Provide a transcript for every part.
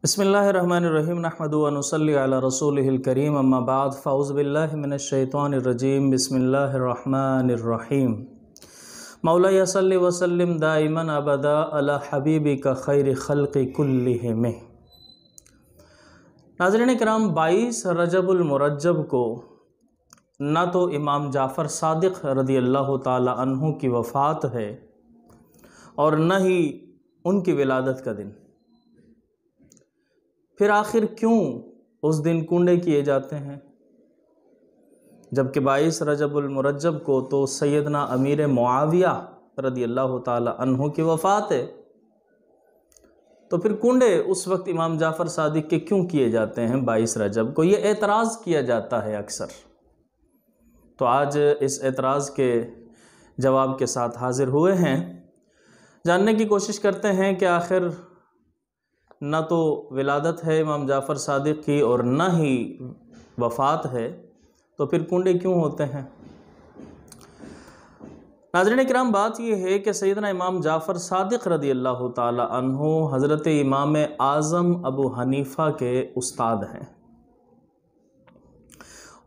بسم اللہ الرحمن الرحیم نحمدہ و نصلی علی رسولہ الکریم اما بعد فاعوذ باللہ من الشیطان الرجیم بسم اللہ الرحمن الرحیم مولا صلی وسلم دائما ابدا علی حبیبک خیر خلق کلہم۔ ناظرین کرام، 22 رجب المرجب کو نہ تو امام جعفر صادق رضی اللہ تعالی عنہ کی وفات ہے اور نہ ہی ان کی ولادت کا دن۔ پھر آخر کیوں اس دن کنڈے کیے جاتے ہیں؟ جبکہ 22 رجب المرجب کو تو سیدنا امیر معاویہ رضی اللہ تعالی عنہ کی وفات ہے، تو پھر کنڈے اس وقت امام جعفر صادق کے کیوں کیے جاتے ہیں 22 رجب کو؟ یہ اعتراض کیا جاتا ہے اکثر۔ تو آج اس اعتراض کے جواب کے ساتھ حاضر ہوئے ہیں، جاننے کی کوشش کرتے ہیں کہ آخر نہ تو ولادت ہے امام جعفر صادق کی اور نہ ہی وفات ہے، تو پھر کنڈے کیوں ہوتے ہیں؟ ناظرین کرام، بات یہ ہے کہ سیدنا امام جعفر صادق رضی اللہ تعالی عنہ حضرت امام اعظم ابو حنیفہ کے استاد ہیں،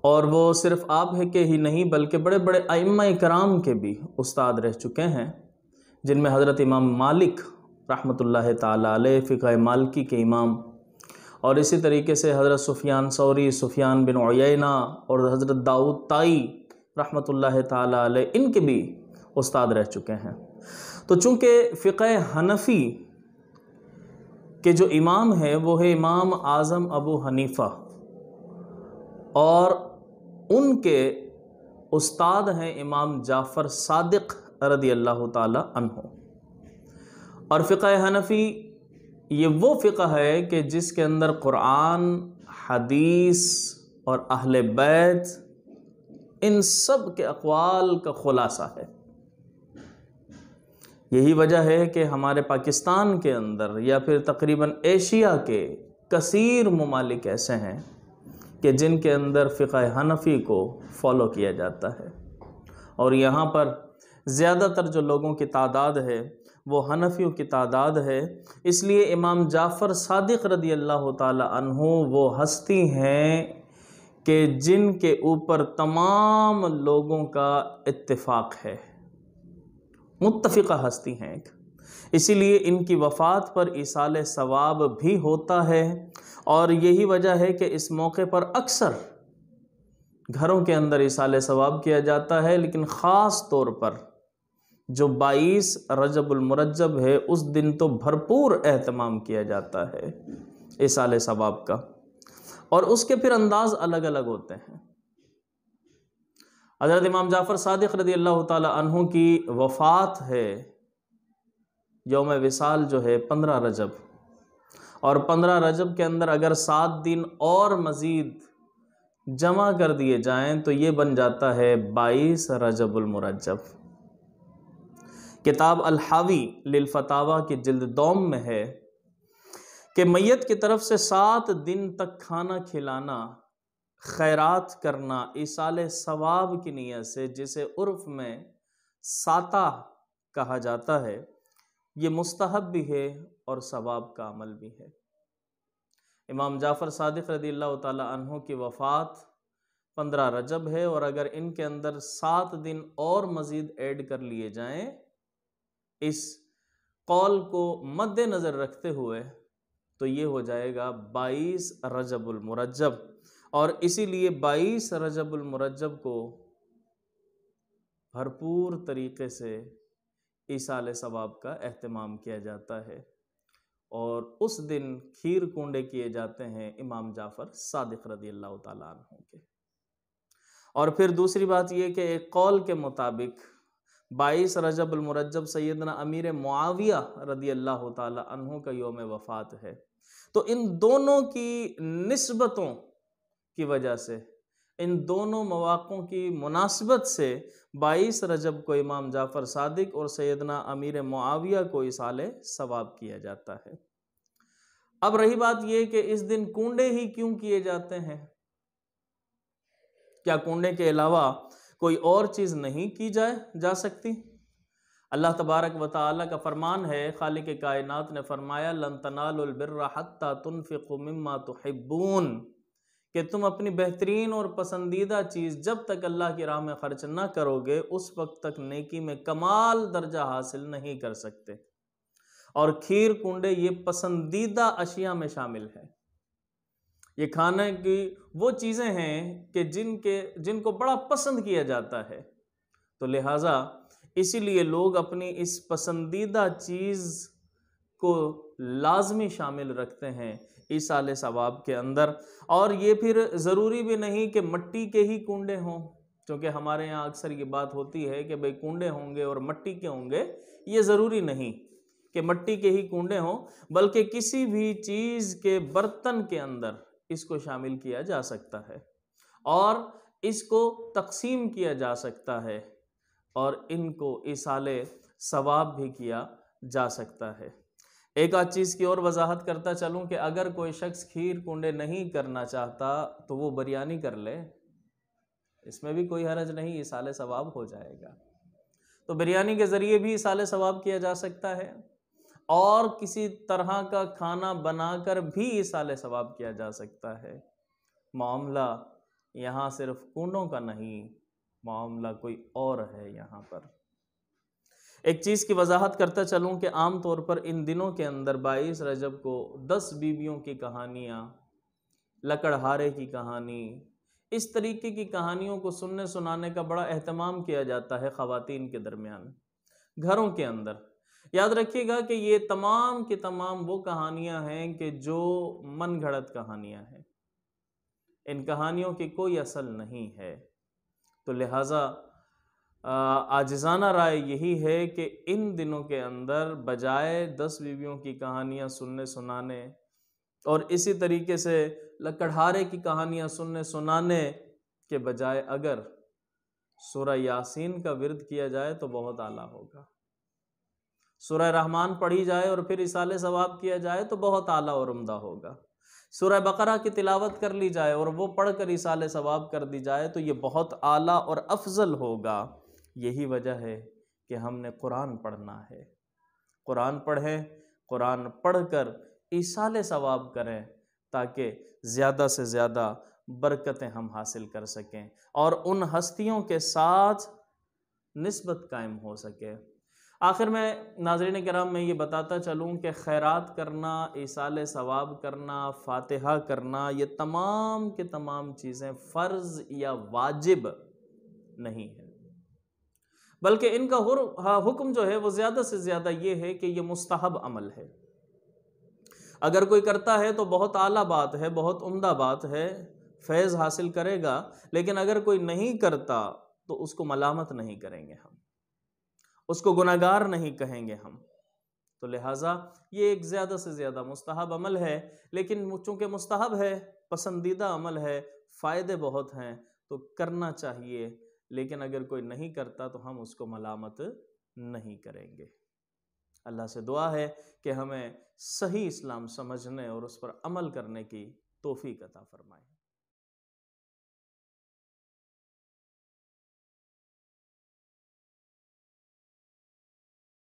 اور وہ صرف آپ کے ہی نہیں بلکہ بڑے بڑے ائمہ کرام کے بھی استاد رہ چکے ہیں، جن میں حضرت امام مالک رحمۃ اللہ تعالی علیہ فقہ مالکی کے امام، اور اسی طریقے سے حضرت سفیان ثوری، سفیان بن عیینہ اور حضرت داؤد طائی رحمۃ اللہ تعالی علیہ، ان کے بھی استاد رہ چکے ہیں۔ تو چونکہ فقہ حنفی کے جو امام ہیں وہ ہے امام اعظم ابو حنیفہ، اور ان کے استاد ہیں امام جعفر صادق رضی اللہ تعالی عنہ۔ اور فقہ حنفی یہ وہ فقہ ہے کہ جس کے اندر قرآن، حدیث اور اہل بیت، ان سب کے اقوال کا خلاصہ ہے۔ یہی وجہ ہے کہ ہمارے پاکستان کے اندر یا پھر تقریباً ایشیا کے کثیر ممالک ایسے ہیں کہ جن کے اندر فقہ حنفی کو فالو کیا جاتا ہے، اور یہاں پر زیادہ تر جو لوگوں کی تعداد ہے وہ حنفیوں کی تعداد ہے۔ اس لیے امام جعفر صادق رضی اللہ تعالی عنہ وہ ہستی ہیں کہ جن کے اوپر تمام لوگوں کا اتفاق ہے، متفقہ ہستی ہیں۔ اسی لیے ان کی وفات پر ایصال ثواب بھی ہوتا ہے، اور یہی وجہ ہے کہ اس موقع پر اکثر گھروں کے اندر ایصال ثواب کیا جاتا ہے، لیکن خاص طور پر جو 22 رجب المرجب ہے اس دن تو بھرپور اہتمام کیا جاتا ہے ایصال ثواب کا، اور اس کے پھر انداز الگ الگ ہوتے ہیں۔ حضرت امام جعفر صادق رضی اللہ تعالی عنہ کی وفات ہے، یوم وصال جو ہے 15 رجب، اور 15 رجب کے اندر اگر 7 دن اور مزید جمع کر دیے جائیں تو یہ بن جاتا ہے 22 رجب المرجب۔ کتاب الحاوی للفتاوی کی جلد دوم میں ہے کہ میت کی طرف سے 7 دن تک کھانا کھلانا، خیرات کرنا ایصال ثواب کی نیت سے، جسے عرف میں ساتہ کہا جاتا ہے، یہ مستحب بھی ہے اور ثواب کا عمل بھی ہے۔ امام جعفر صادق رضی اللہ تعالی عنہ کی وفات 15 رجب ہے، اور اگر ان کے اندر 7 دن اور مزید ایڈ کر لیے جائیں اس قول کو مد نظر رکھتے ہوئے، تو یہ ہو جائے گا 22 رجب المرجب، اور اسی لیے 22 رجب المرجب کو بھرپور طریقے سے ایصال ثواب کا اہتمام کیا جاتا ہے، اور اس دن کھیر کنڈے کیے جاتے ہیں امام جعفر صادق رضی اللہ تعالیٰ عنہ کے۔ اور پھر دوسری بات یہ کہ ایک قول کے مطابق 22 رجب المرجب سیدنا امیر معاویہ رضی اللہ تعالی عنہ کا یوم وفات ہے، تو ان دونوں کی نسبتوں کی وجہ سے، ان دونوں مواقعوں کی مناسبت سے 22 رجب کو امام جعفر صادق اور سیدنا امیر معاویہ کو ایصال ثواب کیا جاتا ہے۔ اب رہی بات یہ کہ اس دن کنڈے ہی کیوں کیے جاتے ہیں؟ کیا کنڈے کے علاوہ کوئی اور چیز نہیں کی جا سکتی؟ اللہ تبارک و تعالی کا فرمان ہے، خالق کائنات نے فرمایا لن تنالوا البر حتی تنفقوا مما تحبون، کہ تم اپنی بہترین اور پسندیدہ چیز جب تک اللہ کی راہ میں خرچ نہ کرو گے اس وقت تک نیکی میں کمال درجہ حاصل نہیں کر سکتے۔ اور کھیر کنڈے یہ پسندیدہ اشیاء میں شامل ہے، یہ کھانے کی وہ چیزیں ہیں کہ جن کو بڑا پسند کیا جاتا ہے، تو لہٰذا اسی لیے لوگ اپنی اس پسندیدہ چیز کو لازمی شامل رکھتے ہیں ایصال ثواب کے اندر۔ اور یہ پھر ضروری بھی نہیں کہ مٹی کے ہی کنڈے ہوں، کیونکہ ہمارے یہاں اکثر یہ بات ہوتی ہے کہ بھئی کنڈے ہوں گے اور مٹی کے ہوں گے، یہ ضروری نہیں کہ مٹی کے ہی کنڈے ہوں، بلکہ کسی بھی چیز کے برتن کے اندر اس کو شامل کیا جا سکتا ہے اور اس کو تقسیم کیا جا سکتا ہے اور ان کو ایصال ثواب بھی کیا جا سکتا ہے۔ ایک آدھ چیز کی اور وضاحت کرتا چلوں کہ اگر کوئی شخص کھیر کنڈے نہیں کرنا چاہتا تو وہ بریانی کر لے، اس میں بھی کوئی حرج نہیں، ایصال ثواب ہو جائے گا۔ تو بریانی کے ذریعے بھی ایصال ثواب کیا جا سکتا ہے اور کسی طرح کا کھانا بنا کر بھی ایصال ثواب کیا جا سکتا ہے۔ معاملہ یہاں صرف کنڈوں کا نہیں، معاملہ کوئی اور ہے یہاں پر۔ ایک چیز کی وضاحت کرتا چلوں کہ عام طور پر ان دنوں کے اندر 22 رجب کو 10 بیویوں کی کہانیاں، لکڑہارے کی کہانی، اس طریقے کی کہانیوں کو سننے سنانے کا بڑا اہتمام کیا جاتا ہے خواتین کے درمیان، گھروں کے اندر۔ یاد رکھیے گا کہ یہ تمام کی تمام وہ کہانیاں ہیں کہ جو من گھڑت کہانیاں ہیں، ان کہانیوں کی کوئی اصل نہیں ہے۔ تو لہٰذا عاجزانہ رائے یہی ہے کہ ان دنوں کے اندر بجائے 10 بیویوں کی کہانیاں سننے سنانے اور اسی طریقے سے لکڑہارے کی کہانیاں سننے سنانے کے بجائے اگر سورہ یاسین کا ورد کیا جائے تو بہت اعلیٰ ہوگا، سورہ رحمان پڑھی جائے اور پھر ایصال ثواب کیا جائے تو بہت اعلیٰ اور عمدہ ہوگا، سورہ بقرہ کی تلاوت کر لی جائے اور وہ پڑھ کر ایصال ثواب کر دی جائے تو یہ بہت اعلیٰ اور افضل ہوگا۔ یہی وجہ ہے کہ ہم نے قرآن پڑھنا ہے، قرآن پڑھیں، قرآن پڑھ کر ایصال ثواب کریں تاکہ زیادہ سے زیادہ برکتیں ہم حاصل کر سکیں اور ان ہستیوں کے ساتھ نسبت قائم ہو سکے۔ آخر میں ناظرین کرام میں یہ بتاتا چلوں کہ خیرات کرنا، ایصال ثواب کرنا، فاتحہ کرنا، یہ تمام کے تمام چیزیں فرض یا واجب نہیں ہے، بلکہ ان کا حکم جو ہے وہ زیادہ سے زیادہ یہ ہے کہ یہ مستحب عمل ہے۔ اگر کوئی کرتا ہے تو بہت اعلیٰ بات ہے، بہت عمدہ بات ہے، فیض حاصل کرے گا، لیکن اگر کوئی نہیں کرتا تو اس کو ملامت نہیں کریں گے ہم، اس کو گناہگار نہیں کہیں گے ہم۔ تو لہٰذا یہ ایک زیادہ سے زیادہ مستحب عمل ہے، لیکن چونکہ مستحب ہے، پسندیدہ عمل ہے، فائدے بہت ہیں تو کرنا چاہیے، لیکن اگر کوئی نہیں کرتا تو ہم اس کو ملامت نہیں کریں گے۔ اللہ سے دعا ہے کہ ہمیں صحیح اسلام سمجھنے اور اس پر عمل کرنے کی توفیق عطا فرمائے۔